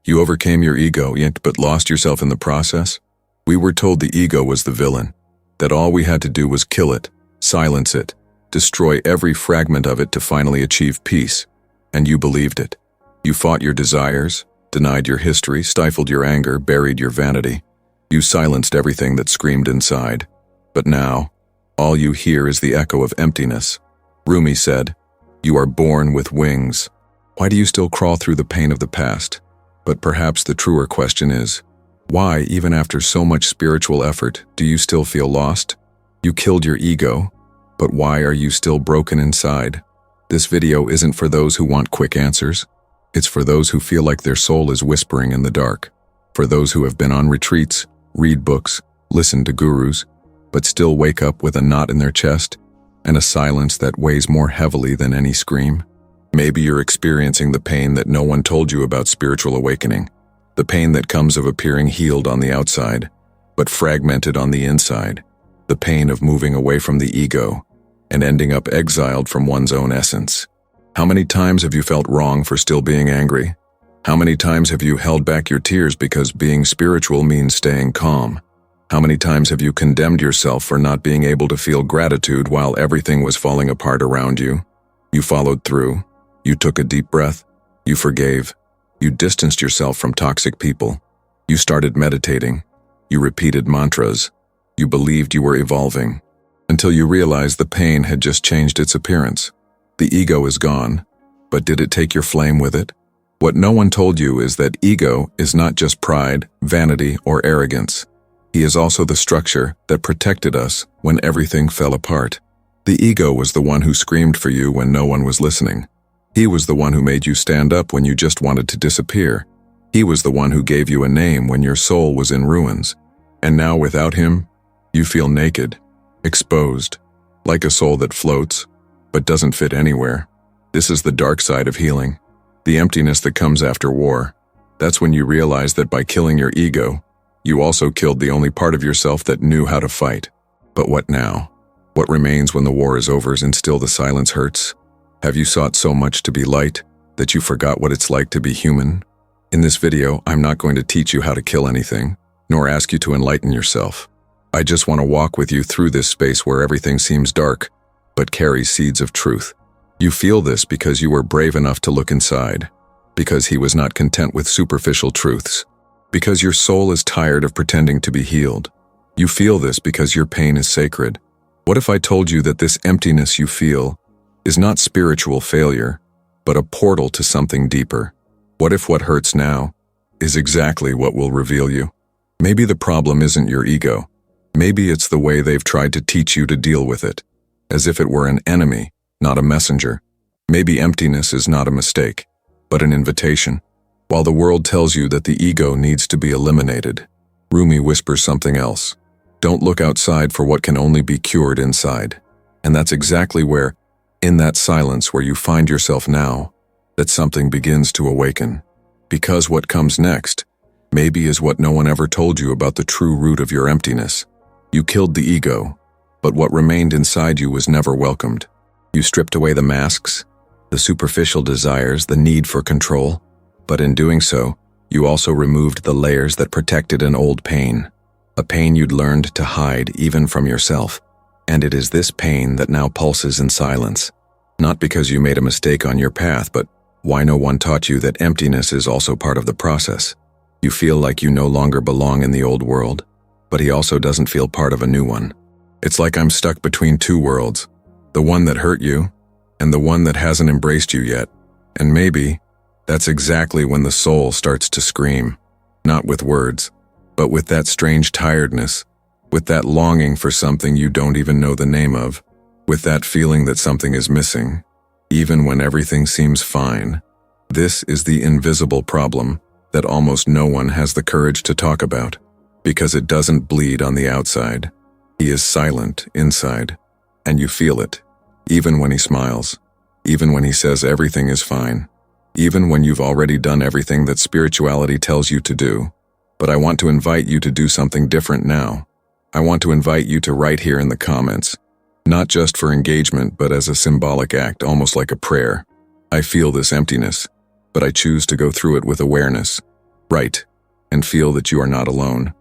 You overcame your ego, yet but lost yourself in the process? We were told the ego was the villain, that all we had to do was kill it, silence it, destroy every fragment of it to finally achieve peace. And you believed it. You fought your desires, denied your history, stifled your anger, buried your vanity. You silenced everything that screamed inside. But now, all you hear is the echo of emptiness. Rumi said, "You are born with wings. Why do you still crawl through the pain of the past?" But perhaps the truer question is, why, even after so much spiritual effort, do you still feel lost? You killed your ego, but why are you still broken inside? This video isn't for those who want quick answers. It's for those who feel like their soul is whispering in the dark. For those who have been on retreats, read books, listen to gurus, but still wake up with a knot in their chest and a silence that weighs more heavily than any scream. Maybe you're experiencing the pain that no one told you about spiritual awakening, the pain that comes of appearing healed on the outside, but fragmented on the inside, the pain of moving away from the ego and ending up exiled from one's own essence. How many times have you felt wrong for still being angry? How many times have you held back your tears because being spiritual means staying calm? How many times have you condemned yourself for not being able to feel gratitude while everything was falling apart around you? You followed through. You took a deep breath. You forgave. You distanced yourself from toxic people. You started meditating. You repeated mantras. You believed you were evolving. Until you realized the pain had just changed its appearance. The ego is gone, but did it take your flame with it? What no one told you is that ego is not just pride, vanity, or arrogance. He is also the structure that protected us when everything fell apart. The ego was the one who screamed for you when no one was listening. He was the one who made you stand up when you just wanted to disappear. He was the one who gave you a name when your soul was in ruins. And now without him, you feel naked, exposed, like a soul that floats, but doesn't fit anywhere. This is the dark side of healing, the emptiness that comes after war. That's when you realize that by killing your ego, you also killed the only part of yourself that knew how to fight. But what now? What remains when the war is over and still the silence hurts? Have you sought so much to be light that you forgot what it's like to be human? In this video, I'm not going to teach you how to kill anything, nor ask you to enlighten yourself. I just want to walk with you through this space where everything seems dark, but carries seeds of truth. You feel this because you were brave enough to look inside, because he was not content with superficial truths, because your soul is tired of pretending to be healed. You feel this because your pain is sacred. What if I told you that this emptiness you feel is not spiritual failure, but a portal to something deeper? What if what hurts now is exactly what will reveal you? Maybe the problem isn't your ego. Maybe it's the way they've tried to teach you to deal with it, as if it were an enemy, not a messenger. Maybe emptiness is not a mistake, but an invitation. While the world tells you that the ego needs to be eliminated, Rumi whispers something else. Don't look outside for what can only be cured inside. And that's exactly where, in that silence where you find yourself now, that something begins to awaken. Because what comes next, maybe is what no one ever told you about the true root of your emptiness. You killed the ego, but what remained inside you was never welcomed. You stripped away the masks, the superficial desires, the need for control. But in doing so, you also removed the layers that protected an old pain, a pain you'd learned to hide even from yourself. And it is this pain that now pulses in silence. Not because you made a mistake on your path, but why no one taught you that emptiness is also part of the process. You feel like you no longer belong in the old world, but he also doesn't feel part of a new one. It's like I'm stuck between two worlds, the one that hurt you and the one that hasn't embraced you yet. And maybe that's exactly when the soul starts to scream, not with words, but with that strange tiredness, with that longing for something you don't even know the name of, with that feeling that something is missing, even when everything seems fine. This is the invisible problem that almost no one has the courage to talk about, because it doesn't bleed on the outside. He is silent inside, and you feel it, even when he smiles, even when he says everything is fine, even when you've already done everything that spirituality tells you to do. But I want to invite you to do something different now. I want to invite you to write here in the comments, not just for engagement, but as a symbolic act, almost like a prayer. I feel this emptiness, but I choose to go through it with awareness. Right. And feel that you are not alone.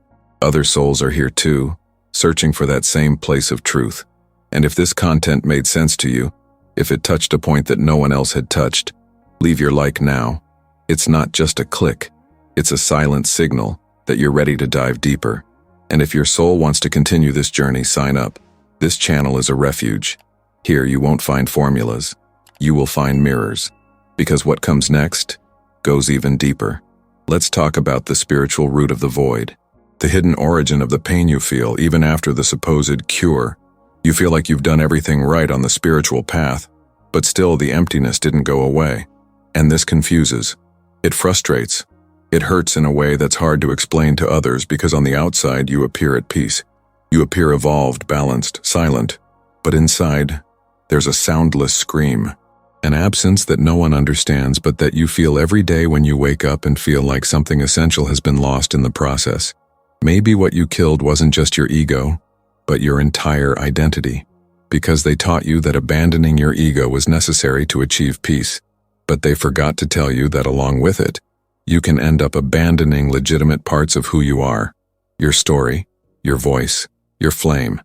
Other souls are here too, searching for that same place of truth. And if this content made sense to you, if it touched a point that no one else had touched, leave your like now. It's not just a click. It's a silent signal that you're ready to dive deeper. And if your soul wants to continue this journey, sign up. This channel is a refuge. Here you won't find formulas. You will find mirrors. Because what comes next goes even deeper. Let's talk about the spiritual root of the void. The hidden origin of the pain you feel even after the supposed cure. You feel like you've done everything right on the spiritual path, but still the emptiness didn't go away. And this confuses. It frustrates. It hurts in a way that's hard to explain to others because on the outside you appear at peace. You appear evolved, balanced, silent. But inside, there's a soundless scream. An absence that no one understands but that you feel every day when you wake up and feel like something essential has been lost in the process. Maybe what you killed wasn't just your ego, but your entire identity. Because they taught you that abandoning your ego was necessary to achieve peace. But they forgot to tell you that along with it, you can end up abandoning legitimate parts of who you are. Your story, your voice, your flame.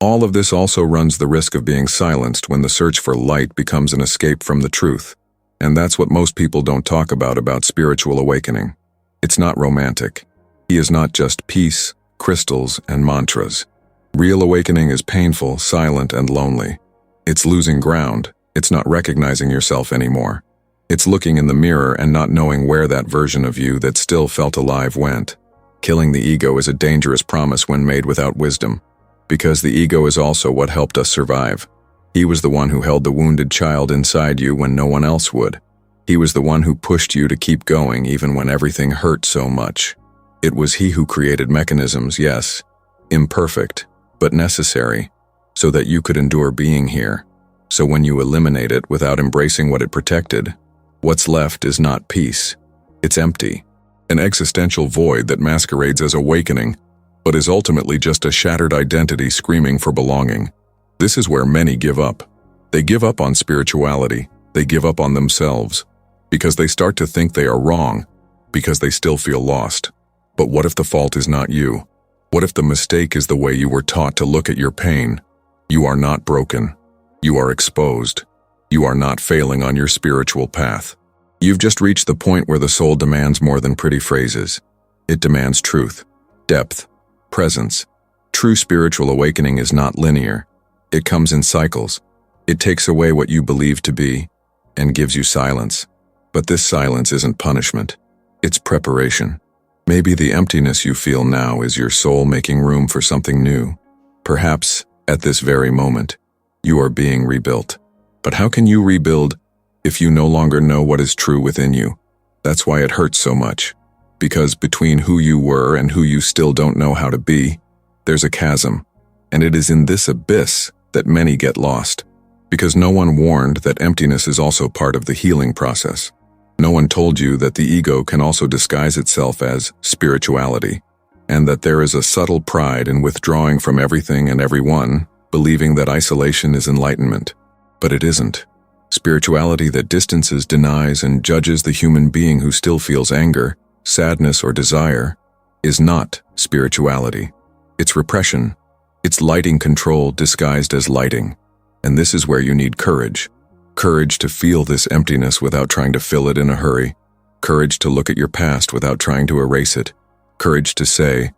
All of this also runs the risk of being silenced when the search for light becomes an escape from the truth. And that's what most people don't talk about spiritual awakening. It's not romantic. He is not just peace, crystals, and mantras. Real awakening is painful, silent, and lonely. It's losing ground. It's not recognizing yourself anymore. It's looking in the mirror and not knowing where that version of you that still felt alive went. Killing the ego is a dangerous promise when made without wisdom. Because the ego is also what helped us survive. He was the one who held the wounded child inside you when no one else would. He was the one who pushed you to keep going even when everything hurt so much. It was he who created mechanisms, yes, imperfect, but necessary, so that you could endure being here. So when you eliminate it without embracing what it protected, what's left is not peace. It's empty. An existential void that masquerades as awakening, but is ultimately just a shattered identity screaming for belonging. This is where many give up. They give up on spirituality. They give up on themselves. Because they start to think they are wrong. Because they still feel lost. But what if the fault is not you? What if the mistake is the way you were taught to look at your pain? You are not broken. You are exposed. You are not failing on your spiritual path. You've just reached the point where the soul demands more than pretty phrases. It demands truth, depth, presence. True spiritual awakening is not linear. It comes in cycles. It takes away what you believe to be and gives you silence. But this silence isn't punishment. It's preparation. Maybe the emptiness you feel now is your soul making room for something new. Perhaps, at this very moment, you are being rebuilt. But how can you rebuild if you no longer know what is true within you? That's why it hurts so much. Because between who you were and who you still don't know how to be, there's a chasm. And it is in this abyss that many get lost. Because no one warned that emptiness is also part of the healing process. No one told you that the ego can also disguise itself as spirituality, and that there is a subtle pride in withdrawing from everything and everyone, believing that isolation is enlightenment. But it isn't. Spirituality that distances, denies, and judges the human being who still feels anger, sadness, or desire is not spirituality. It's repression. It's lighting control disguised as lighting. And this is where you need courage. Courage to feel this emptiness without trying to fill it in a hurry. Courage to look at your past without trying to erase it. Courage to say,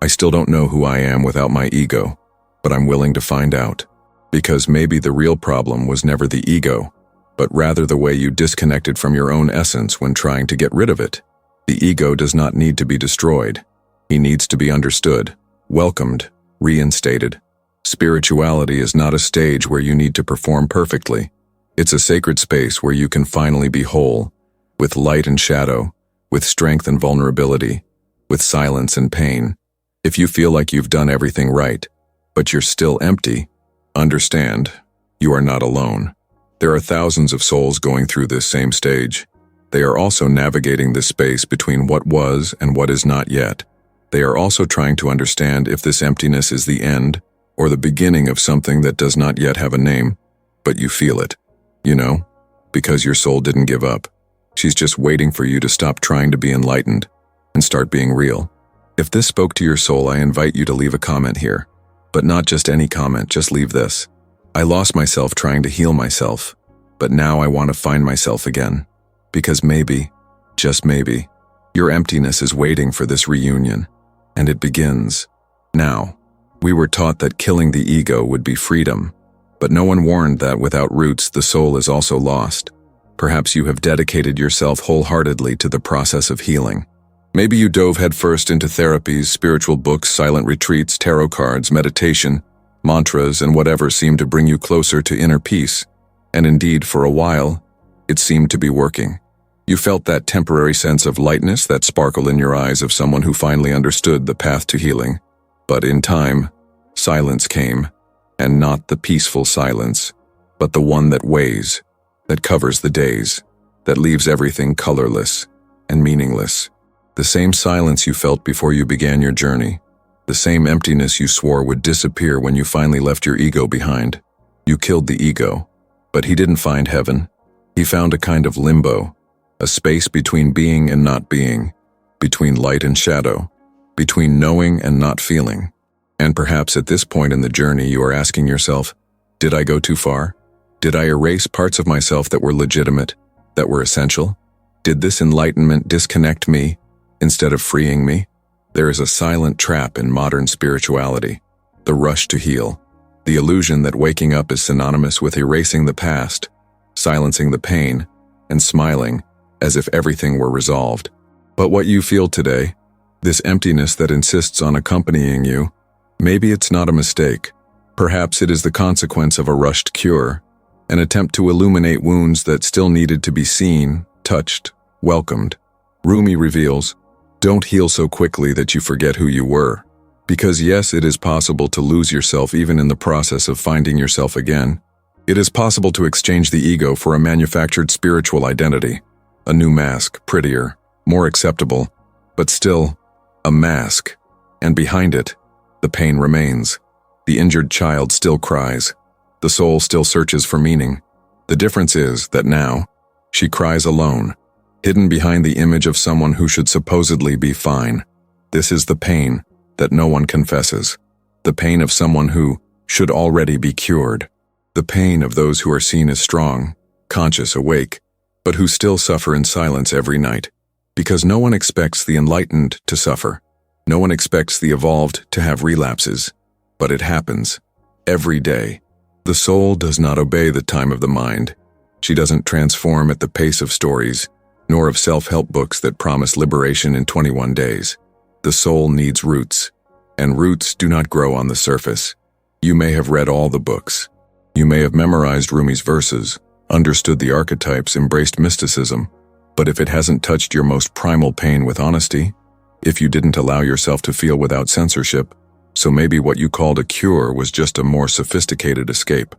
I still don't know who I am without my ego, but I'm willing to find out. Because maybe the real problem was never the ego, but rather the way you disconnected from your own essence when trying to get rid of it. The ego does not need to be destroyed. He needs to be understood, welcomed, reinstated. Spirituality is not a stage where you need to perform perfectly. It's a sacred space where you can finally be whole, with light and shadow, with strength and vulnerability, with silence and pain. If you feel like you've done everything right, but you're still empty, understand, you are not alone. There are thousands of souls going through this same stage. They are also navigating this space between what was and what is not yet. They are also trying to understand if this emptiness is the end or the beginning of something that does not yet have a name, but you feel it. You know, because your soul didn't give up. She's just waiting for you to stop trying to be enlightened. and start being real. If this spoke to your soul, I invite you to leave a comment here. But not just any comment, just leave this. I lost myself trying to heal myself, but now I want to find myself again. Because maybe, just maybe, your emptiness is waiting for this reunion, and it begins now. We were taught that killing the ego would be freedom, but no one warned that without roots, the soul is also lost. Perhaps you have dedicated yourself wholeheartedly to the process of healing. Maybe you dove headfirst into therapies, spiritual books, silent retreats, tarot cards, meditation, mantras, and whatever seemed to bring you closer to inner peace. And indeed, for a while, it seemed to be working. You felt that temporary sense of lightness, that sparkle in your eyes of someone who finally understood the path to healing. But in time, silence came, and not the peaceful silence, but the one that weighs, that covers the days, that leaves everything colorless and meaningless. The same silence you felt before you began your journey, the same emptiness you swore would disappear when you finally left your ego behind. You killed the ego, but he didn't find heaven. He found a kind of limbo, a space between being and not being, between light and shadow, between knowing and not feeling. And perhaps at this point in the journey you are asking yourself, did I go too far? Did I erase parts of myself that were legitimate, that were essential? Did this enlightenment disconnect me instead of freeing me? There is a silent trap in modern spirituality, the rush to heal, the illusion that waking up is synonymous with erasing the past, silencing the pain, and smiling as if everything were resolved. But what you feel today, this emptiness that insists on accompanying you, maybe it's not a mistake. Perhaps it is the consequence of a rushed cure, an attempt to illuminate wounds that still needed to be seen, touched, welcomed. Rumi reveals, don't heal so quickly that you forget who you were. Because yes, it is possible to lose yourself even in the process of finding yourself again. It is possible to exchange the ego for a manufactured spiritual identity, a new mask, prettier, more acceptable, but still a mask. And behind it, the pain remains. The injured child still cries. The soul still searches for meaning. The difference is that now, she cries alone, hidden behind the image of someone who should supposedly be fine. This is the pain that no one confesses. The pain of someone who should already be cured. The pain of those who are seen as strong, conscious, awake, but who still suffer in silence every night. Because no one expects the enlightened to suffer. No one expects the evolved to have relapses. But it happens. Every day. The soul does not obey the time of the mind. She doesn't transform at the pace of stories, nor of self-help books that promise liberation in 21 days. The soul needs roots, and roots do not grow on the surface. You may have read all the books. You may have memorized Rumi's verses, understood the archetypes, embraced mysticism, but if it hasn't touched your most primal pain with honesty, if you didn't allow yourself to feel without censorship, so maybe what you called a cure was just a more sophisticated escape.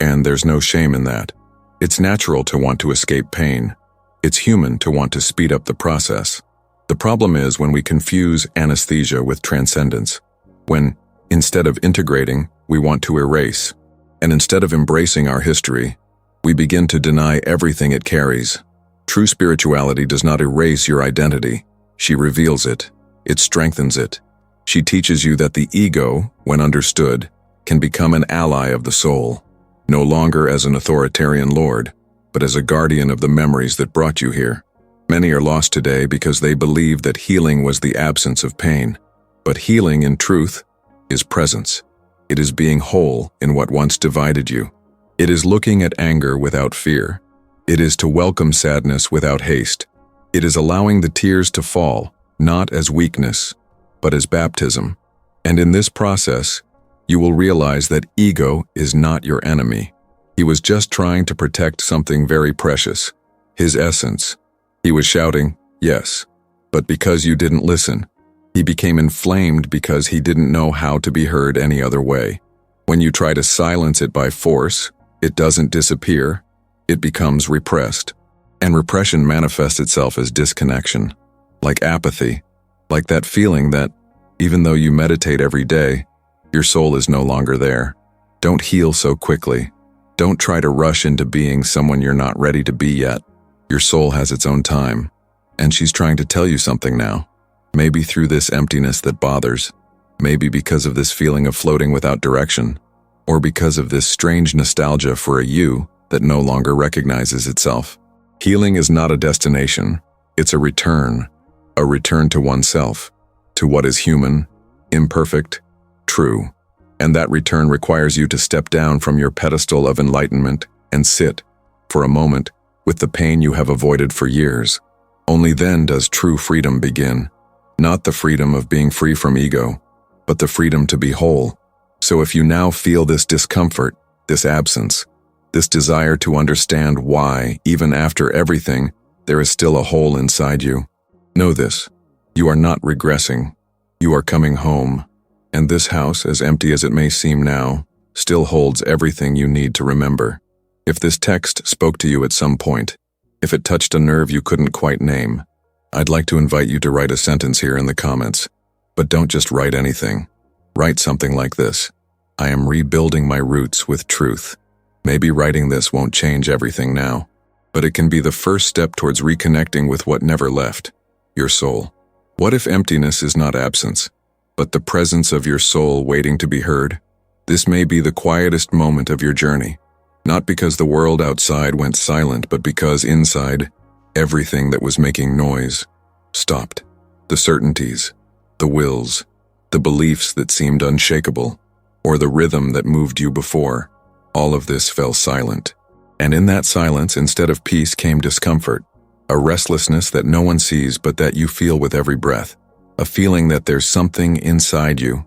And there's no shame in that. It's natural to want to escape pain. It's human to want to speed up the process. The problem is when we confuse anesthesia with transcendence. When, instead of integrating, we want to erase. And instead of embracing our history, we begin to deny everything it carries. True spirituality does not erase your identity. She reveals it. It strengthens it. She teaches you that the ego, when understood, can become an ally of the soul, no longer as an authoritarian lord, but as a guardian of the memories that brought you here. Many are lost today because they believe that healing was the absence of pain. But healing, in truth, is presence. It is being whole in what once divided you. It is looking at anger without fear. It is to welcome sadness without haste. It is allowing the tears to fall, not as weakness, but as baptism. And in this process, you will realize that ego is not your enemy. He was just trying to protect something very precious, his essence. He was shouting, yes, but because you didn't listen. He became inflamed because he didn't know how to be heard any other way. When you try to silence it by force, it doesn't disappear, it becomes repressed. And repression manifests itself as disconnection, like apathy, like that feeling that, even though you meditate every day, your soul is no longer there. Don't heal so quickly. Don't try to rush into being someone you're not ready to be yet. Your soul has its own time, and she's trying to tell you something now. Maybe through this emptiness that bothers, maybe because of this feeling of floating without direction, or because of this strange nostalgia for a you that no longer recognizes itself. Healing is not a destination, it's a return to oneself, to what is human, imperfect, true. And that return requires you to step down from your pedestal of enlightenment and sit, for a moment, with the pain you have avoided for years. Only then does true freedom begin. Not the freedom of being free from ego, but the freedom to be whole. So if you now feel this discomfort, this absence, this desire to understand why, even after everything, there is still a hole inside you, know this: you are not regressing. You are coming home. And this house, as empty as it may seem now, still holds everything you need to remember. If this text spoke to you at some point, if it touched a nerve you couldn't quite name, I'd like to invite you to write a sentence here in the comments. But don't just write anything. Write something like this: I am rebuilding my roots with truth. Maybe writing this won't change everything now, but it can be the first step towards reconnecting with what never left, your soul. What if emptiness is not absence, but the presence of your soul waiting to be heard? This may be the quietest moment of your journey, not because the world outside went silent, but because inside, everything that was making noise stopped. The certainties, the wills, the beliefs that seemed unshakable, or the rhythm that moved you before, all of this fell silent. And in that silence, instead of peace, came discomfort, a restlessness that no one sees but that you feel with every breath, a feeling that there's something inside you,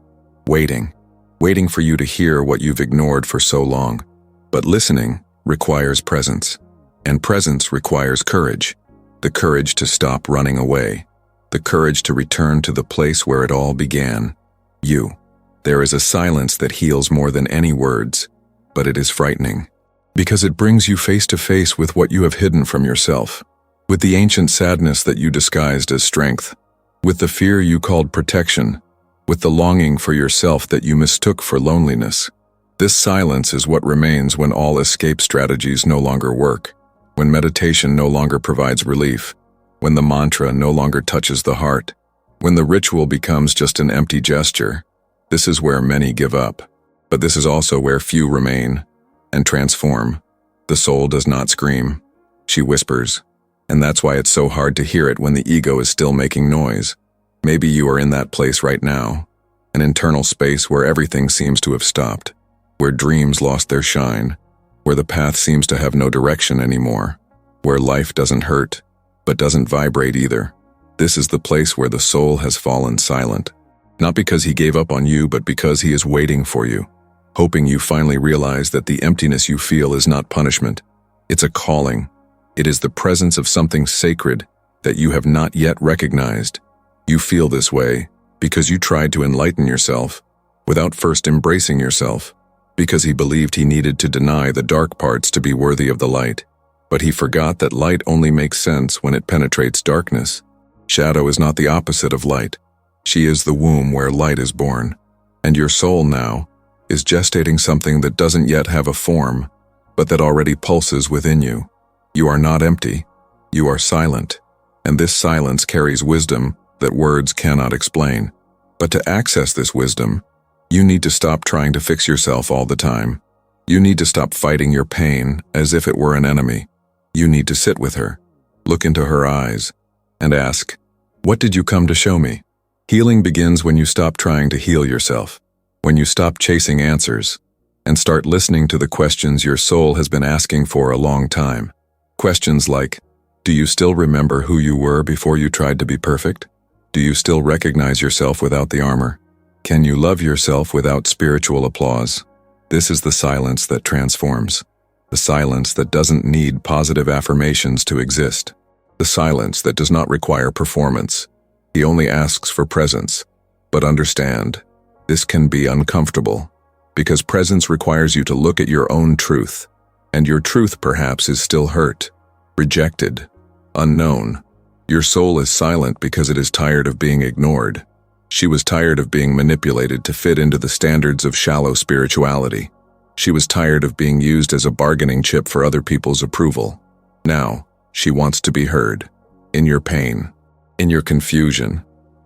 waiting for you to hear what you've ignored for so long. But listening requires presence, and presence requires courage, the courage to stop running away, the courage to return to the place where it all began, you. There is a silence that heals more than any words, but it is frightening, because it brings you face to face with what you have hidden from yourself, with the ancient sadness that you disguised as strength, with the fear you called protection, with the longing for yourself that you mistook for loneliness. This silence is what remains when all escape strategies no longer work, when meditation no longer provides relief, when the mantra no longer touches the heart, when the ritual becomes just an empty gesture. This is where many give up, but this is also where few remain and transform. The soul does not scream, she whispers, and that's why it's so hard to hear it when the ego is still making noise. Maybe you are in that place right now, an internal space where everything seems to have stopped, where dreams lost their shine, where the path seems to have no direction anymore, where life doesn't hurt, but doesn't vibrate either. This is the place where the soul has fallen silent, not because he gave up on you, but because he is waiting for you, hoping you finally realize that the emptiness you feel is not punishment. It's a calling. It is the presence of something sacred that you have not yet recognized. You feel this way because you tried to enlighten yourself without first embracing yourself, because he believed he needed to deny the dark parts to be worthy of the light. But he forgot that light only makes sense when it penetrates darkness. Shadow is not the opposite of light. She is the womb where light is born. And your soul now is gestating something that doesn't yet have a form, but that already pulses within you. You are not empty. You are silent. And this silence carries wisdom that words cannot explain. But to access this wisdom, you need to stop trying to fix yourself all the time. You need to stop fighting your pain as if it were an enemy. You need to sit with her, look into her eyes, and ask, "What did you come to show me?" Healing begins when you stop trying to heal yourself, when you stop chasing answers, and start listening to the questions your soul has been asking for a long time. Questions like, do you still remember who you were before you tried to be perfect? Do you still recognize yourself without the armor? Can you love yourself without spiritual applause? This is the silence that transforms. The silence that doesn't need positive affirmations to exist. The silence that does not require performance. He only asks for presence. But understand, this can be uncomfortable, because presence requires you to look at your own truth, and your truth perhaps is still hurt, rejected, unknown. Your soul is silent because it is tired of being ignored. She was tired of being manipulated to fit into the standards of shallow spirituality. She was tired of being used as a bargaining chip for other people's approval. Now, she wants to be heard. In your pain, in your confusion,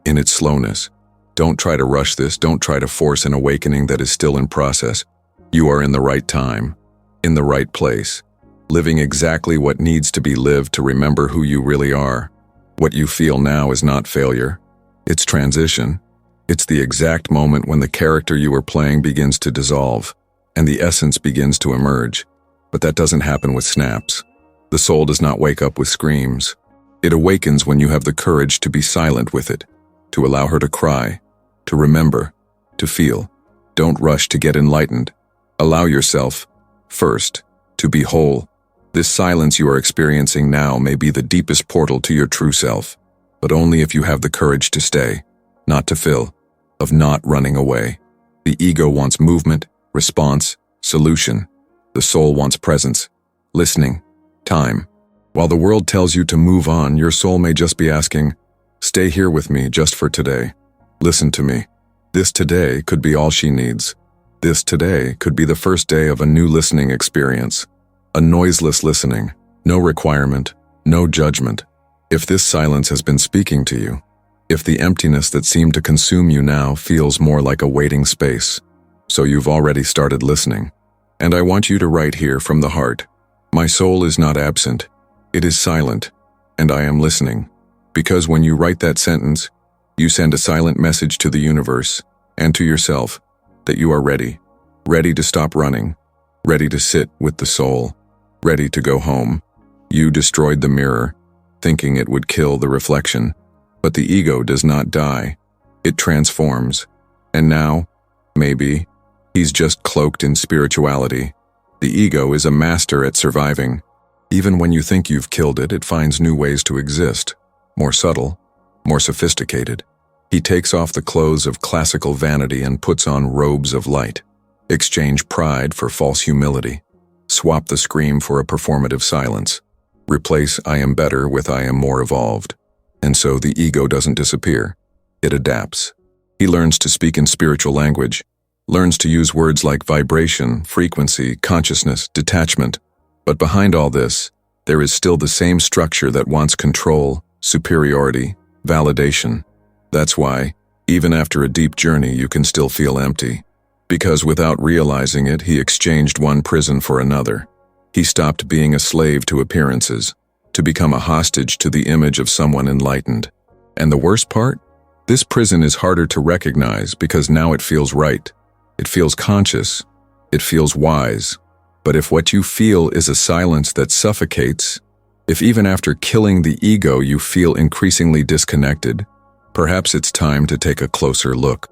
in its slowness. Don't try to rush this. Don't try to force an awakening that is still in process. You are in the right time, in the right place, living exactly what needs to be lived to remember who you really are. What you feel now is not failure. It's transition. It's the exact moment when the character you are playing begins to dissolve, and the essence begins to emerge. But that doesn't happen with snaps. The soul does not wake up with screams. It awakens when you have the courage to be silent with it, to allow her to cry, to remember, to feel. Don't rush to get enlightened. Allow yourself, first, to be whole. This silence you are experiencing now may be the deepest portal to your true self, but only if you have the courage to stay, not to fill, of not running away. The ego wants movement, response, solution. The soul wants presence, listening, time. While the world tells you to move on, your soul may just be asking, stay here with me just for today. Listen to me. This today could be all she needs. This today could be the first day of a new listening experience. A noiseless listening, no requirement, no judgment. If this silence has been speaking to you, if the emptiness that seemed to consume you now feels more like a waiting space, so you've already started listening. And I want you to write here from the heart, my soul is not absent, it is silent, and I am listening. Because when you write that sentence, you send a silent message to the universe and to yourself that you are ready, ready to stop running, ready to sit with the soul, ready to go home. You destroyed the mirror, thinking it would kill the reflection, but the ego does not die. It transforms. And now, maybe, he's just cloaked in spirituality. The ego is a master at surviving. Even when you think you've killed it, it finds new ways to exist, more subtle, more sophisticated. He takes off the clothes of classical vanity and puts on robes of light. Exchange pride for false humility. Swap the scream for a performative silence. Replace I am better with I am more evolved. And so the ego doesn't disappear. It adapts. He learns to speak in spiritual language, learns to use words like vibration, frequency, consciousness, detachment. But behind all this, there is still the same structure that wants control, superiority, validation. That's why, even after a deep journey, you can still feel empty. Because without realizing it, he exchanged one prison for another. He stopped being a slave to appearances, to become a hostage to the image of someone enlightened. And the worst part? This prison is harder to recognize because now it feels right. It feels conscious. It feels wise. But if what you feel is a silence that suffocates, if even after killing the ego you feel increasingly disconnected, perhaps it's time to take a closer look.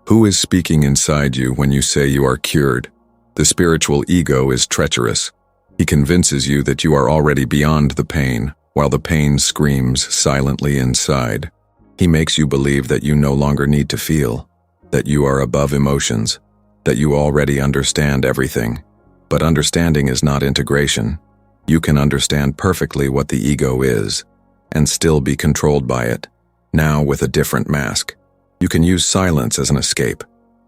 Who is speaking inside you when you say you are cured? The spiritual ego is treacherous. He convinces you that you are already beyond the pain, while the pain screams silently inside. He makes you believe that you no longer need to feel, that you are above emotions, that you already understand everything. But understanding is not integration. You can understand perfectly what the ego is, and still be controlled by it, now with a different mask. You can use silence as an escape,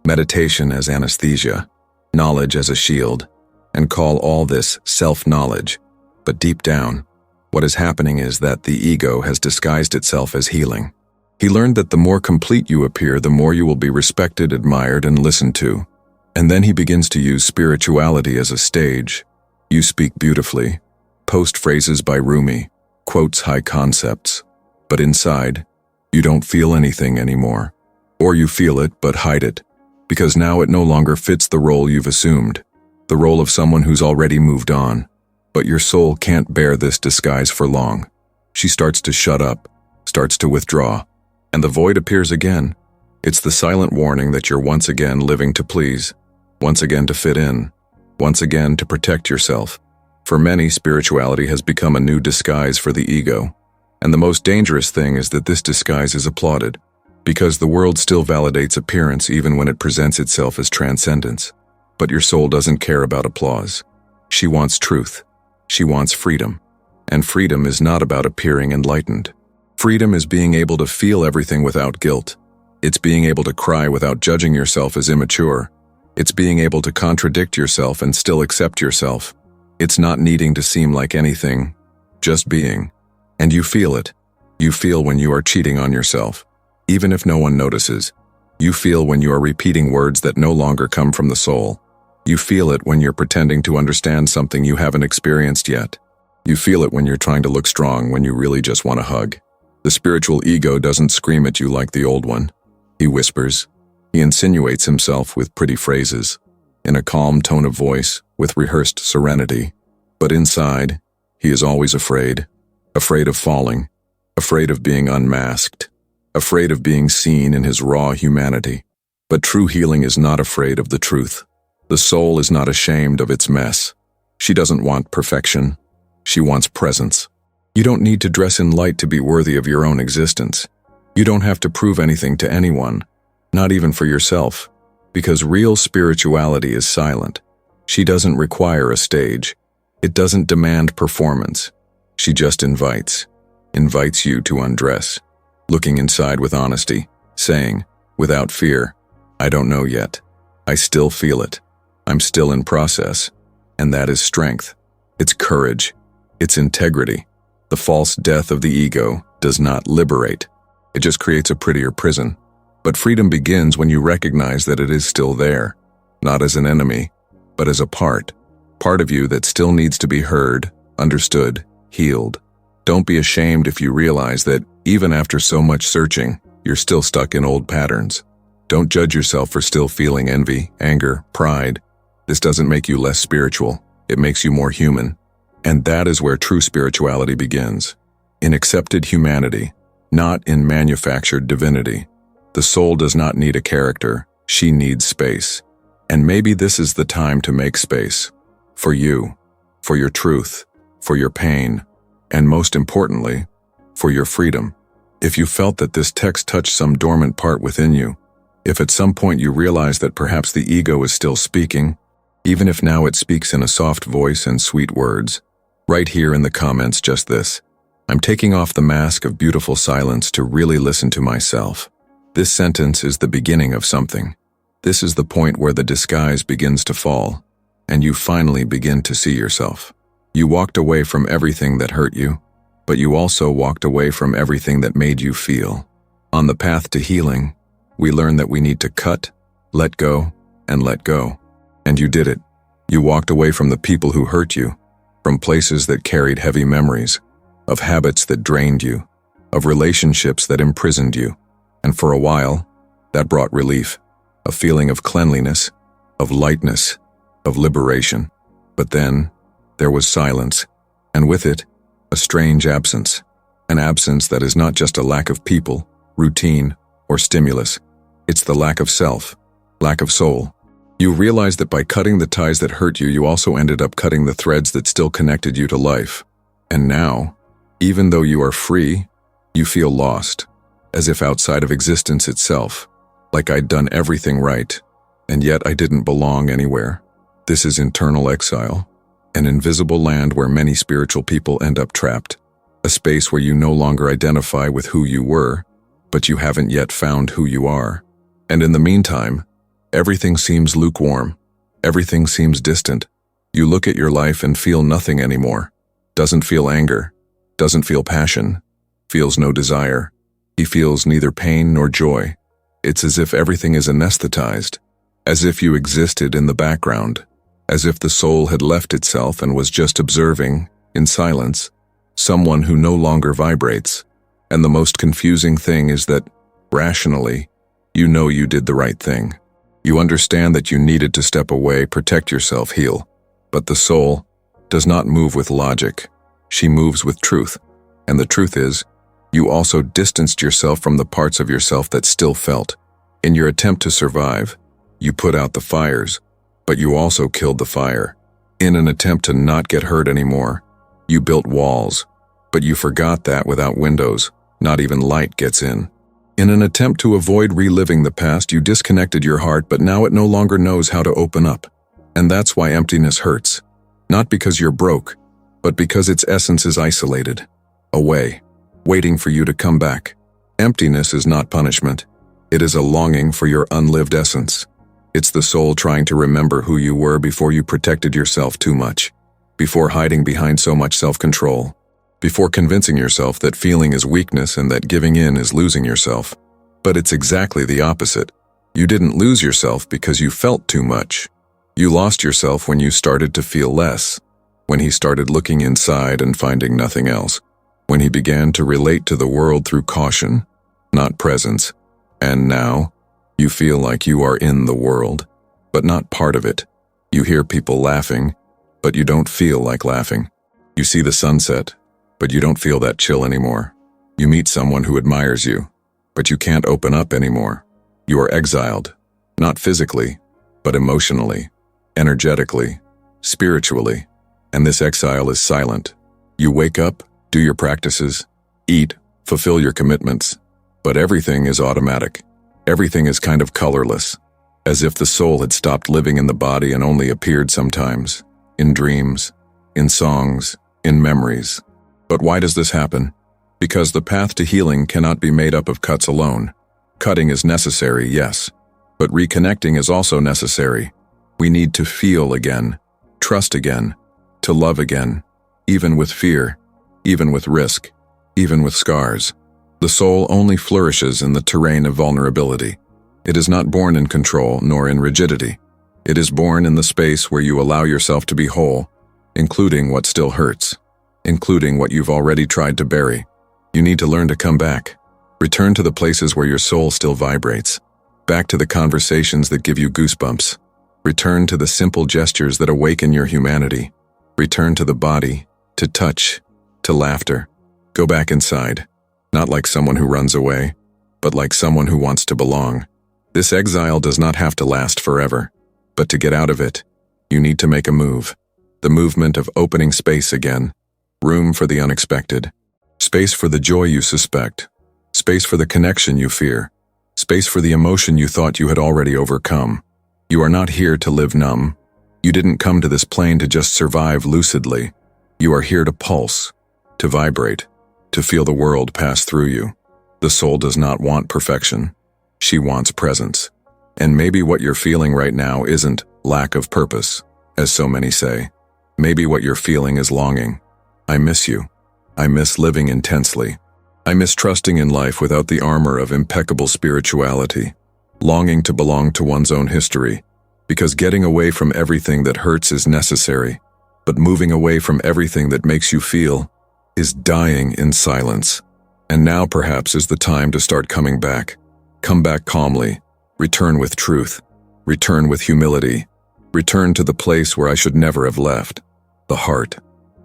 meditation as anesthesia, knowledge as a shield, and call all this self-knowledge. But deep down, what is happening is that the ego has disguised itself as healing. He learned that the more complete you appear, the more you will be respected, admired, and listened to. And then he begins to use spirituality as a stage. You speak beautifully, post phrases by Rumi, quotes high concepts. But inside, you don't feel anything anymore. Or you feel it but hide it, because now it no longer fits the role you've assumed, the role of someone who's already moved on. But your soul can't bear this disguise for long. She starts to shut up, starts to withdraw, and the void appears again. It's the silent warning that you're once again living to please, once again to fit in, once again to protect yourself. For many, spirituality has become a new disguise for the ego. And the most dangerous thing is that this disguise is applauded, because the world still validates appearance even when it presents itself as transcendence. But your soul doesn't care about applause. She wants truth. She wants freedom. And freedom is not about appearing enlightened. Freedom is being able to feel everything without guilt. It's being able to cry without judging yourself as immature. It's being able to contradict yourself and still accept yourself. It's not needing to seem like anything, just being. And you feel it. You feel when you are cheating on yourself. Even if no one notices, you feel when you are repeating words that no longer come from the soul. You feel it when you're pretending to understand something you haven't experienced yet. You feel it when you're trying to look strong when you really just want a hug. The spiritual ego doesn't scream at you like the old one. He whispers. He insinuates himself with pretty phrases, in a calm tone of voice, with rehearsed serenity. But inside, he is always afraid. Afraid of falling. Afraid of being unmasked. Afraid of being seen in his raw humanity. But true healing is not afraid of the truth. The soul is not ashamed of its mess. She doesn't want perfection. She wants presence. You don't need to dress in light to be worthy of your own existence. You don't have to prove anything to anyone, not even for yourself, because real spirituality is silent. She doesn't require a stage. It doesn't demand performance. She just invites you to undress, looking inside with honesty, saying, without fear, I don't know yet. I still feel it. I'm still in process. And that is strength. It's courage. It's integrity. The false death of the ego does not liberate. It just creates a prettier prison. But freedom begins when you recognize that it is still there, not as an enemy, but as a part of you that still needs to be heard, understood, healed. Don't be ashamed if you realize that, even after so much searching, you're still stuck in old patterns. Don't judge yourself for still feeling envy, anger, pride. This doesn't make you less spiritual. It makes you more human. And that is where true spirituality begins. In accepted humanity, not in manufactured divinity. The soul does not need a character. She needs space. And maybe this is the time to make space. For you, for your truth, for your pain, and most importantly, for your freedom. If you felt that this text touched some dormant part within you, if at some point you realize that perhaps the ego is still speaking, even if now it speaks in a soft voice and sweet words, write here in the comments just this: I'm taking off the mask of beautiful silence to really listen to myself. This sentence is the beginning of something. This is the point where the disguise begins to fall, and you finally begin to see yourself. You walked away from everything that hurt you, but you also walked away from everything that made you feel. On the path to healing, we learn that we need to cut, let go, and let go. And you did it. You walked away from the people who hurt you, from places that carried heavy memories, of habits that drained you, of relationships that imprisoned you. And for a while, that brought relief, a feeling of cleanliness, of lightness, of liberation. But then, there was silence, and with it, a strange absence. An absence that is not just a lack of people, routine, or stimulus. It's the lack of self, lack of soul. You realize that by cutting the ties that hurt you, you also ended up cutting the threads that still connected you to life. And now, even though you are free, you feel lost, as if outside of existence itself, like I'd done everything right, and yet I didn't belong anywhere. This is internal exile, an invisible land where many spiritual people end up trapped, a space where you no longer identify with who you were, but you haven't yet found who you are. And in the meantime, everything seems lukewarm. Everything seems distant. You look at your life and feel nothing anymore. Doesn't feel anger. Doesn't feel passion. Feels no desire. He feels neither pain nor joy. It's as if everything is anesthetized. As if you existed in the background. As if the soul had left itself and was just observing, in silence, someone who no longer vibrates. And the most confusing thing is that, rationally, you know you did the right thing. You understand that you needed to step away, protect yourself, heal. But the soul does not move with logic. She moves with truth. And the truth is, you also distanced yourself from the parts of yourself that still felt. In your attempt to survive, you put out the fires, but you also killed the fire. In an attempt to not get hurt anymore, you built walls, but you forgot that without windows, not even light gets in. In an attempt to avoid reliving the past, you disconnected your heart, but now it no longer knows how to open up. And that's why emptiness hurts. Not because you're broke, but because its essence is isolated, away, waiting for you to come back. Emptiness is not punishment. It is a longing for your unlived essence. It's the soul trying to remember who you were before you protected yourself too much, before hiding behind so much self-control, before convincing yourself that feeling is weakness and that giving in is losing yourself. But it's exactly the opposite. You didn't lose yourself because you felt too much. You lost yourself when you started to feel less, when he started looking inside and finding nothing else, when he began to relate to the world through caution, not presence. And now, you feel like you are in the world, but not part of it. You hear people laughing, but you don't feel like laughing. You see the sunset, but you don't feel that chill anymore. You meet someone who admires you, but you can't open up anymore. You are exiled, not physically, but emotionally, energetically, spiritually, and this exile is silent. You wake up, do your practices, eat, fulfill your commitments, but everything is automatic. Everything is kind of colorless, as if the soul had stopped living in the body and only appeared sometimes, in dreams, in songs, in memories. But why does this happen? Because the path to healing cannot be made up of cuts alone. Cutting is necessary, yes, but reconnecting is also necessary. We need to feel again, trust again, to love again, even with fear, even with risk, even with scars. The soul only flourishes in the terrain of vulnerability. It is not born in control nor in rigidity. It is born in the space where you allow yourself to be whole, including what still hurts, including what you've already tried to bury. You need to learn to come back. Return to the places where your soul still vibrates. Back to the conversations that give you goosebumps. Return to the simple gestures that awaken your humanity. Return to the body, to touch, to laughter. Go back inside, not like someone who runs away, but like someone who wants to belong. This exile does not have to last forever, but to get out of it, you need to make a move. The movement of opening space again. Room for the unexpected. Space for the joy you suspect. Space for the connection you fear. Space for the emotion you thought you had already overcome. You are not here to live numb. You didn't come to this plane to just survive lucidly. You are here to pulse, to vibrate, to feel the world pass through you. The soul does not want perfection. She wants presence. And maybe what you're feeling right now isn't lack of purpose, as so many say. Maybe what you're feeling is longing. I miss you. I miss living intensely. I miss trusting in life without the armor of impeccable spirituality. Longing to belong to one's own history. Because getting away from everything that hurts is necessary. But moving away from everything that makes you feel is dying in silence. And now perhaps is the time to start coming back. Come back calmly. Return with truth. Return with humility. Return to the place where I should never have left. The heart.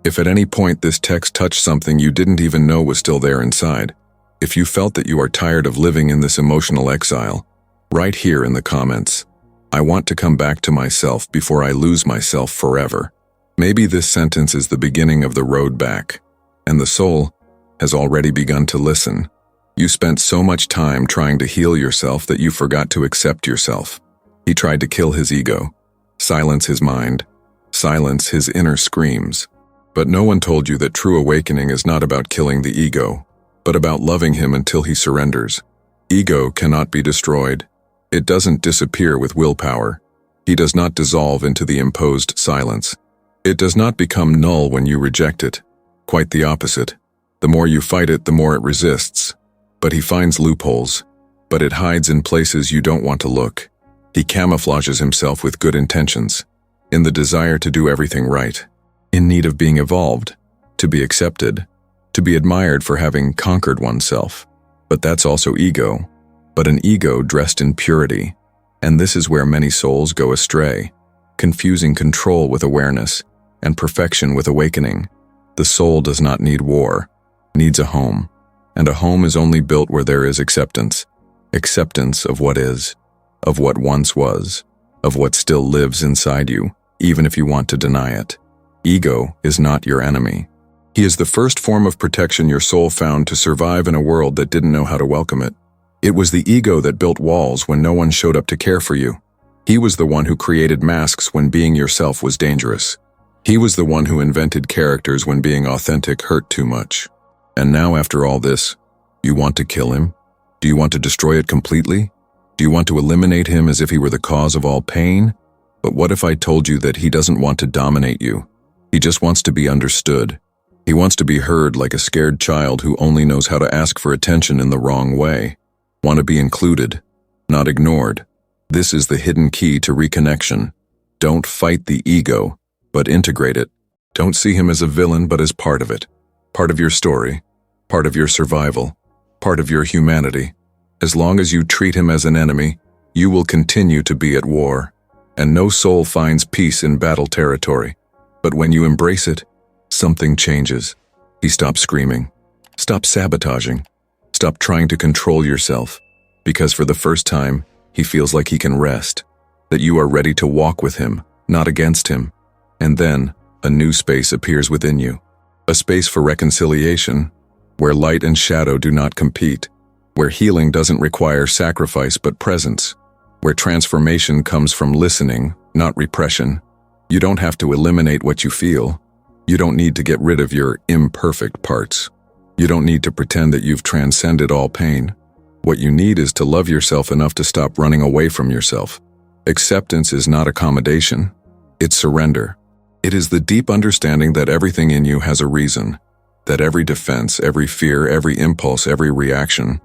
If at any point this text touched something you didn't even know was still there inside, if you felt that you are tired of living in this emotional exile, write here in the comments, I want to come back to myself before I lose myself forever. Maybe this sentence is the beginning of the road back, and the soul has already begun to listen. You spent so much time trying to heal yourself that you forgot to accept yourself. He tried to kill his ego, silence his mind, silence his inner screams. But no one told you that true awakening is not about killing the ego, but about loving him until he surrenders. Ego cannot be destroyed. It doesn't disappear with willpower. He does not dissolve into the imposed silence. It does not become null when you reject it. Quite the opposite. The more you fight it, the more it resists. But he finds loopholes. But it hides in places you don't want to look. He camouflages himself with good intentions, in the desire to do everything right, in need of being evolved, to be accepted, to be admired for having conquered oneself. But that's also ego, but an ego dressed in purity. And this is where many souls go astray, confusing control with awareness and perfection with awakening. The soul does not need war, needs a home. And a home is only built where there is acceptance. Acceptance of what is, of what once was, of what still lives inside you, even if you want to deny it. Ego is not your enemy. He is the first form of protection your soul found to survive in a world that didn't know how to welcome it. It was the ego that built walls when no one showed up to care for you. He was the one who created masks when being yourself was dangerous. He was the one who invented characters when being authentic hurt too much. And now, after all this, you want to kill him? Do you want to destroy it completely? Do you want to eliminate him as if he were the cause of all pain? But what if I told you that he doesn't want to dominate you? He just wants to be understood. He wants to be heard like a scared child who only knows how to ask for attention in the wrong way. Want to be included, not ignored. This is the hidden key to reconnection. Don't fight the ego, but integrate it. Don't see him as a villain, but as part of it. Part of your story, part of your survival, part of your humanity. As long as you treat him as an enemy, you will continue to be at war. And no soul finds peace in battle territory. But when you embrace it, something changes. He stops screaming. Stop sabotaging. Stop trying to control yourself. Because for the first time, he feels like he can rest. That you are ready to walk with him, not against him. And then, a new space appears within you. A space for reconciliation, where light and shadow do not compete. Where healing doesn't require sacrifice but presence. Where transformation comes from listening, not repression. You don't have to eliminate what you feel. You don't need to get rid of your imperfect parts. You don't need to pretend that you've transcended all pain. What you need is to love yourself enough to stop running away from yourself. Acceptance is not accommodation. It's surrender. It is the deep understanding that everything in you has a reason. That every defense, every fear, every impulse, every reaction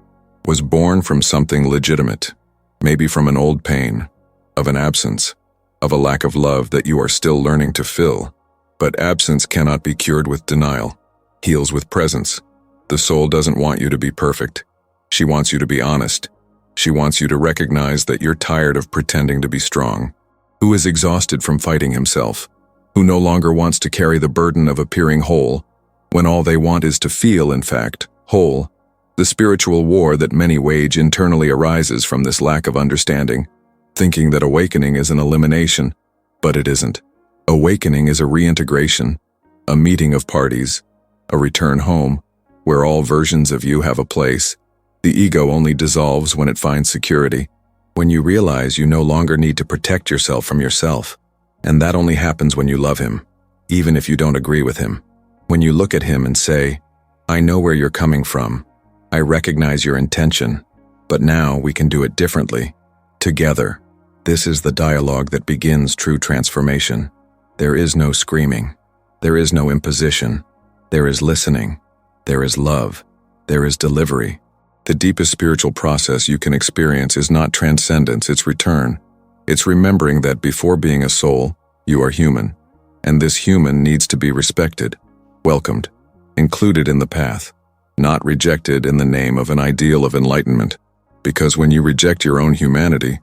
was born from something legitimate. Maybe from an old pain, of an absence, of a lack of love that you are still learning to fill. But absence cannot be cured with denial, heals with presence. The soul doesn't want you to be perfect. She wants you to be honest. She wants you to recognize that you're tired of pretending to be strong. Who is exhausted from fighting himself? Who no longer wants to carry the burden of appearing whole, when all they want is to feel, in fact, whole. The spiritual war that many wage internally arises from this lack of understanding, thinking that awakening is an elimination, but it isn't. Awakening is a reintegration, a meeting of parties, a return home, where all versions of you have a place. The ego only dissolves when it finds security, when you realize you no longer need to protect yourself from yourself. And that only happens when you love him, even if you don't agree with him. When you look at him and say, I know where you're coming from. I recognize your intention, but now we can do it differently. Together. This is the dialogue that begins true transformation. There is no screaming. There is no imposition. There is listening. There is love. There is delivery. The deepest spiritual process you can experience is not transcendence, it's return. It's remembering that before being a soul, you are human. And this human needs to be respected, welcomed, included in the path, not rejected in the name of an ideal of enlightenment. Because when you reject your own humanity,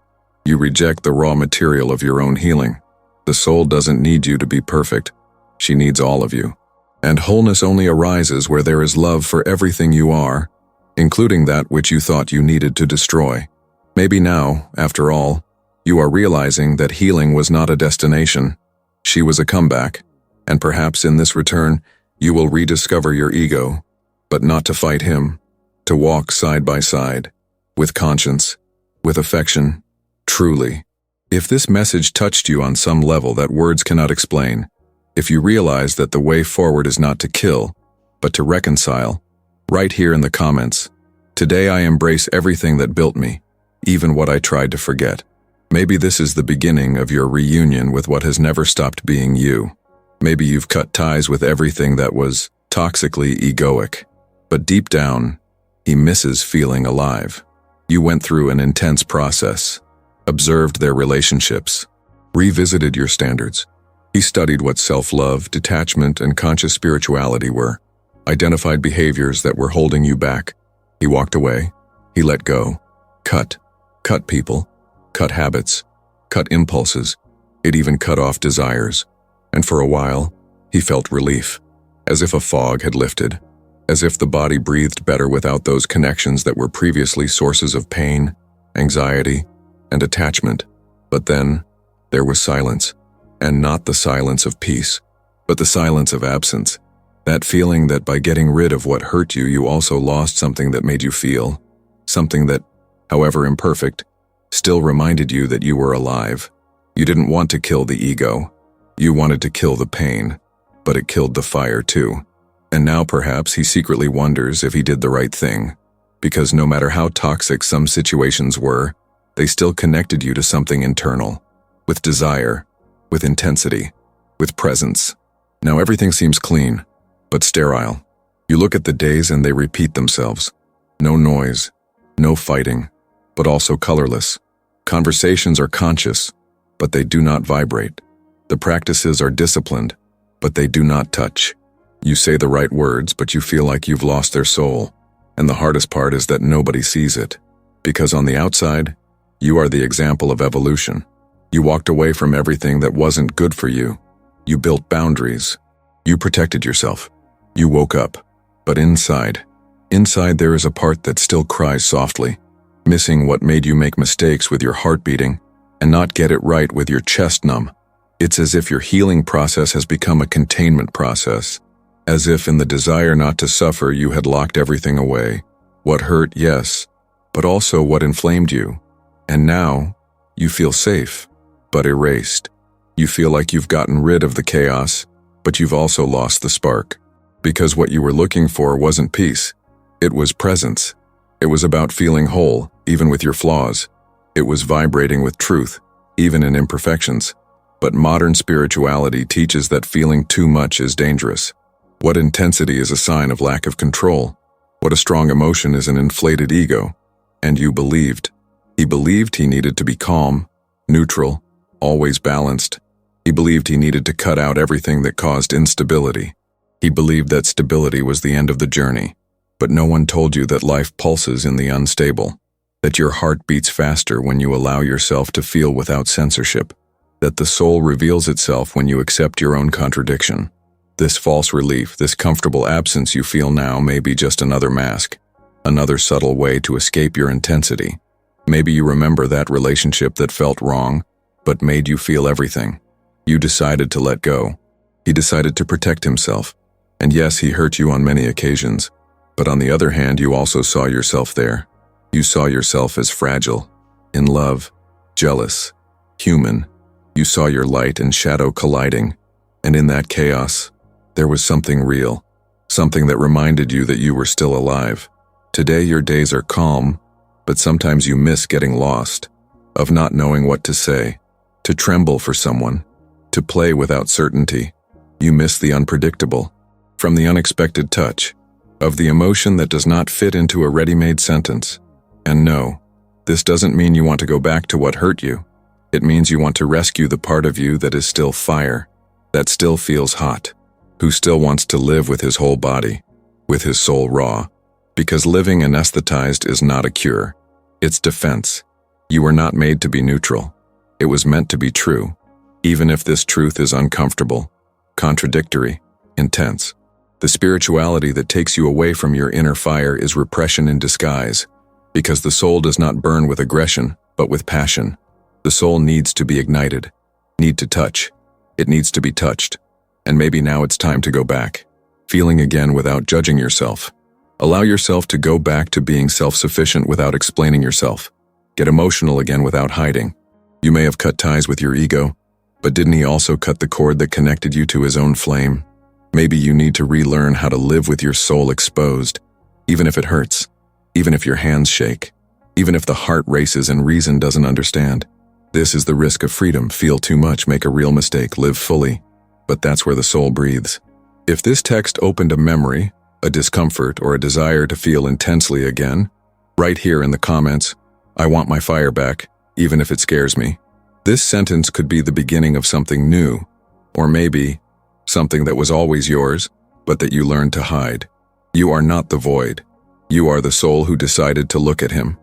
you reject the raw material of your own healing. The soul doesn't need you to be perfect. She needs all of you. And wholeness only arises where there is love for everything you are, including that which you thought you needed to destroy. Maybe now, after all, you are realizing that healing was not a destination. She was a comeback. And perhaps in this return, you will rediscover your ego, but not to fight him, to walk side by side, with conscience, with affection, truly. If this message touched you on some level that words cannot explain, if you realize that the way forward is not to kill, but to reconcile, write here in the comments, today I embrace everything that built me, even what I tried to forget. Maybe this is the beginning of your reunion with what has never stopped being you. Maybe you've cut ties with everything that was toxically egoic. But deep down, he misses feeling alive. You went through an intense process, observed their relationships, revisited your standards. He studied what self-love, detachment, and conscious spirituality were, identified behaviors that were holding you back. He walked away. He let go. Cut people, cut habits, cut impulses. It even cut off desires. And for a while, he felt relief, as if a fog had lifted, as if the body breathed better without those connections that were previously sources of pain, anxiety, and attachment. But then, there was silence, and not the silence of peace, but the silence of absence. That feeling that by getting rid of what hurt you, you also lost something that made you feel, something that, however imperfect, still reminded you that you were alive. You didn't want to kill the ego. You wanted to kill the pain, but it killed the fire too. And now perhaps he secretly wonders if he did the right thing, because no matter how toxic some situations were, they still connected you to something internal, with desire, with intensity, with presence. Now everything seems clean, but sterile. You look at the days and they repeat themselves. No noise, No fighting, but also colorless. Conversations are conscious, but they do not vibrate. The practices are disciplined, but they do not touch. You say the right words, but you feel like you've lost their soul. And the hardest part is that nobody sees it. Because on the outside, you are the example of evolution. You walked away from everything that wasn't good for you. You built boundaries. You protected yourself. You woke up. But inside there is a part that still cries softly, missing what made you make mistakes with your heart beating and not get it right with your chest numb. It's as if your healing process has become a containment process. As if in the desire not to suffer, you had locked everything away. What hurt, yes, but also what inflamed you. And now, you feel safe, but erased. You feel like you've gotten rid of the chaos, but you've also lost the spark. Because what you were looking for wasn't peace. It was presence. It was about feeling whole, even with your flaws. It was vibrating with truth, even in imperfections. But modern spirituality teaches that feeling too much is dangerous. What intensity is a sign of lack of control? What a strong emotion is an inflated ego? And you believed. He believed he needed to be calm, neutral, always balanced. He believed he needed to cut out everything that caused instability. He believed that stability was the end of the journey. But no one told you that life pulses in the unstable, that your heart beats faster when you allow yourself to feel without censorship, that the soul reveals itself when you accept your own contradiction. This false relief, this comfortable absence you feel now may be just another mask, another subtle way to escape your intensity. Maybe you remember that relationship that felt wrong, but made you feel everything. You decided to let go. He decided to protect himself. And yes, he hurt you on many occasions. But on the other hand, you also saw yourself there. You saw yourself as fragile, in love, jealous, human. You saw your light and shadow colliding. And in that chaos, there was something real, something that reminded you that you were still alive. Today your days are calm, but sometimes you miss getting lost, of not knowing what to say, to tremble for someone, to play without certainty. You miss the unpredictable, from the unexpected touch, of the emotion that does not fit into a ready-made sentence. And no, this doesn't mean you want to go back to what hurt you. It means you want to rescue the part of you that is still fire, that still feels hot, who still wants to live with his whole body, with his soul raw. Because living anesthetized is not a cure. It's defense. You were not made to be neutral. It was meant to be true, even if this truth is uncomfortable, contradictory, intense. The spirituality that takes you away from your inner fire is repression in disguise, because the soul does not burn with aggression, but with passion. The soul needs to be ignited, need to touch. It needs to be touched. And maybe now it's time to go back, feeling again without judging yourself. Allow yourself to go back to being self-sufficient without explaining yourself. Get emotional again without hiding. You may have cut ties with your ego, but didn't he also cut the cord that connected you to his own flame? Maybe you need to relearn how to live with your soul exposed, even if it hurts, even if your hands shake, even if the heart races and reason doesn't understand. This is the risk of freedom. Feel too much, make a real mistake, live fully. But that's where the soul breathes. If this text opened a memory, a discomfort, or a desire to feel intensely again, write here in the comments, "I want my fire back, even if it scares me." This sentence could be the beginning of something new, or maybe something that was always yours, but that you learned to hide. You are not the void. You are the soul who decided to look at him.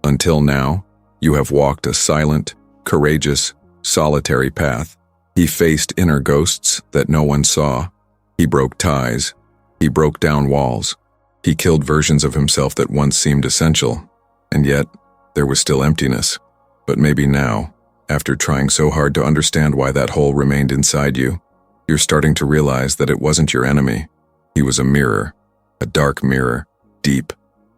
Until now, you have walked a silent, courageous, solitary path. He faced inner ghosts that no one saw. He broke ties. He broke down walls. He killed versions of himself that once seemed essential. And yet, there was still emptiness. But maybe now, after trying so hard to understand why that hole remained inside you, you're starting to realize that it wasn't your enemy. He was a mirror, a dark mirror, deep,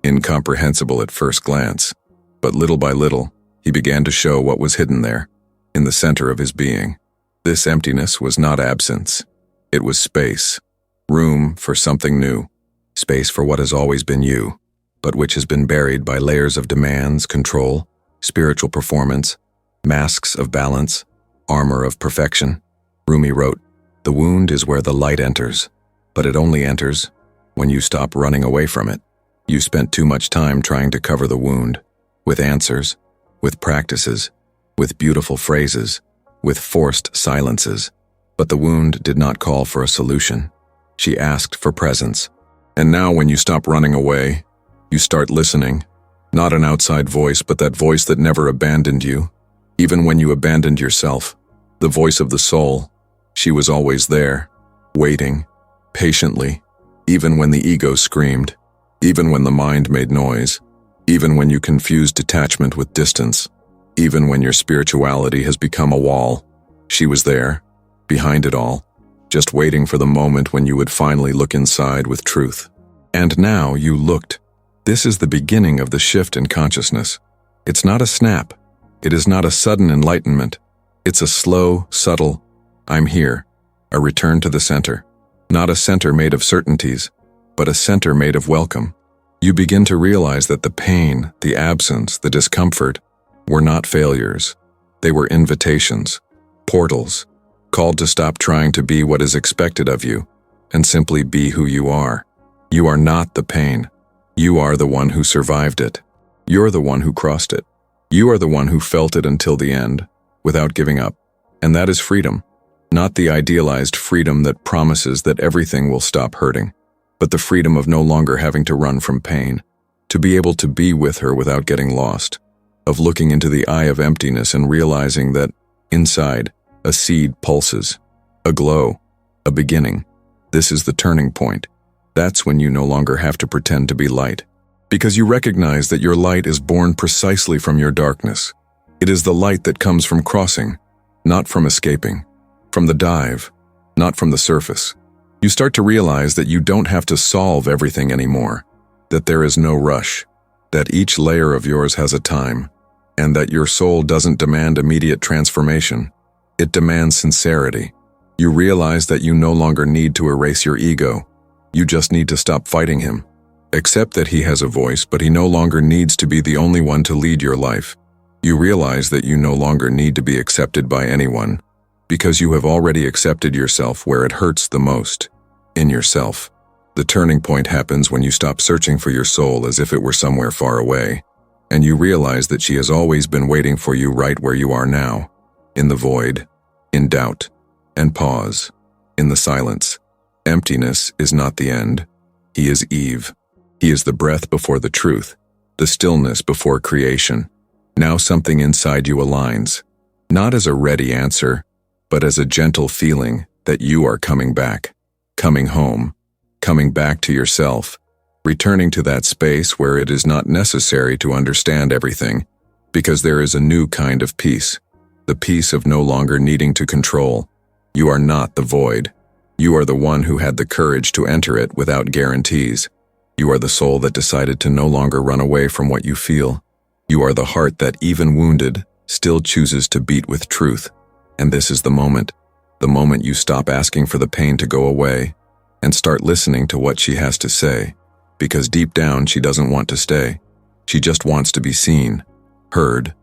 incomprehensible at first glance. But little by little, he began to show what was hidden there, in the center of his being. This emptiness was not absence. It was space, room for something new, space for what has always been you, but which has been buried by layers of demands, control, spiritual performance, masks of balance, armor of perfection. Rumi wrote, "The wound is where the light enters, but it only enters when you stop running away from it." You spent too much time trying to cover the wound, with answers, with practices, with beautiful phrases, with forced silences. But the wound did not call for a solution. She asked for presence. And now when you stop running away, you start listening. Not an outside voice, but that voice that never abandoned you. Even when you abandoned yourself, the voice of the soul, she was always there, waiting, patiently, even when the ego screamed, even when the mind made noise, even when you confused detachment with distance, even when your spirituality has become a wall. She was there, behind it all, just waiting for the moment when you would finally look inside with truth. And now you looked. This is the beginning of the shift in consciousness. It's not a snap. It is not a sudden enlightenment. It's a slow, subtle, I'm here, a return to the center. Not a center made of certainties, but a center made of welcome. You begin to realize that the pain, the absence, the discomfort were not failures. They were invitations, portals, called to stop trying to be what is expected of you and simply be who you are. You are not the pain. You are the one who survived it. You're the one who crossed it. You are the one who felt it until the end, without giving up. And that is freedom. Not the idealized freedom that promises that everything will stop hurting, but the freedom of no longer having to run from pain, to be able to be with her without getting lost, of looking into the eye of emptiness and realizing that, inside, a seed pulses, a glow, a beginning. This is the turning point. That's when you no longer have to pretend to be light, because you recognize that your light is born precisely from your darkness. It is the light that comes from crossing, not from escaping, from the dive, not from the surface. You start to realize that you don't have to solve everything anymore, that there is no rush, that each layer of yours has a time, and that your soul doesn't demand immediate transformation. It demands sincerity. You realize that you no longer need to erase your ego. You just need to stop fighting him. Accept that he has a voice, but he no longer needs to be the only one to lead your life. You realize that you no longer need to be accepted by anyone, because you have already accepted yourself where it hurts the most, in yourself. The turning point happens when you stop searching for your soul as if it were somewhere far away, and you realize that she has always been waiting for you right where you are now, in the void, in doubt, and pause, in the silence. Emptiness is not the end. He is Eve. He is the breath before the truth, the stillness before creation. Now something inside you aligns, not as a ready answer, but as a gentle feeling that you are coming back, coming home, coming back to yourself, returning to that space where it is not necessary to understand everything, because there is a new kind of peace, the peace of no longer needing to control. You are not the void. You are the one who had the courage to enter it without guarantees. You are the soul that decided to no longer run away from what you feel. You are the heart that, even wounded, still chooses to beat with truth. And this is the moment you stop asking for the pain to go away and start listening to what she has to say, because deep down she doesn't want to stay. She just wants to be seen, heard,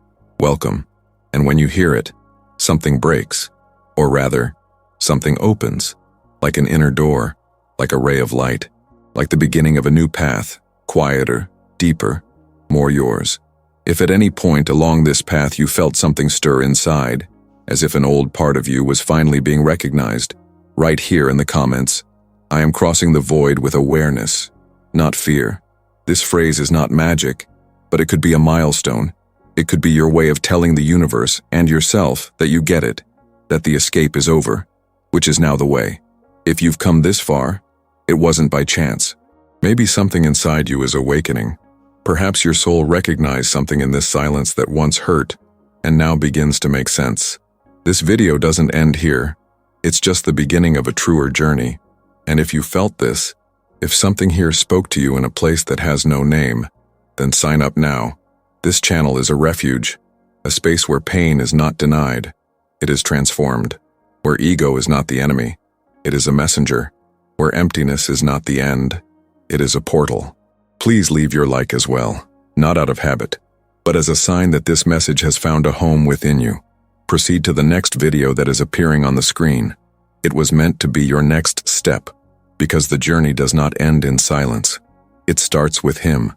welcome. And when you hear it, something breaks, or rather, something opens, like an inner door, like a ray of light, like the beginning of a new path, quieter, deeper, more yours. If at any point along this path you felt something stir inside, as if an old part of you was finally being recognized, write here in the comments, I am crossing the void with awareness, not fear. This phrase is not magic, but it could be a milestone. It could be your way of telling the universe and yourself that you get it, that the escape is over, which is now the way. If you've come this far, it wasn't by chance. Maybe something inside you is awakening. Perhaps your soul recognized something in this silence that once hurt and now begins to make sense. This video doesn't end here. It's just the beginning of a truer journey. And if you felt this, if something here spoke to you in a place that has no name, then sign up now. This channel is a refuge, a space where pain is not denied. It is transformed, where ego is not the enemy. It is a messenger, where emptiness is not the end. It is a portal. Please leave your like as well, not out of habit, but as a sign that this message has found a home within you. Proceed to the next video that is appearing on the screen. It was meant to be your next step, because the journey does not end in silence. It starts with him.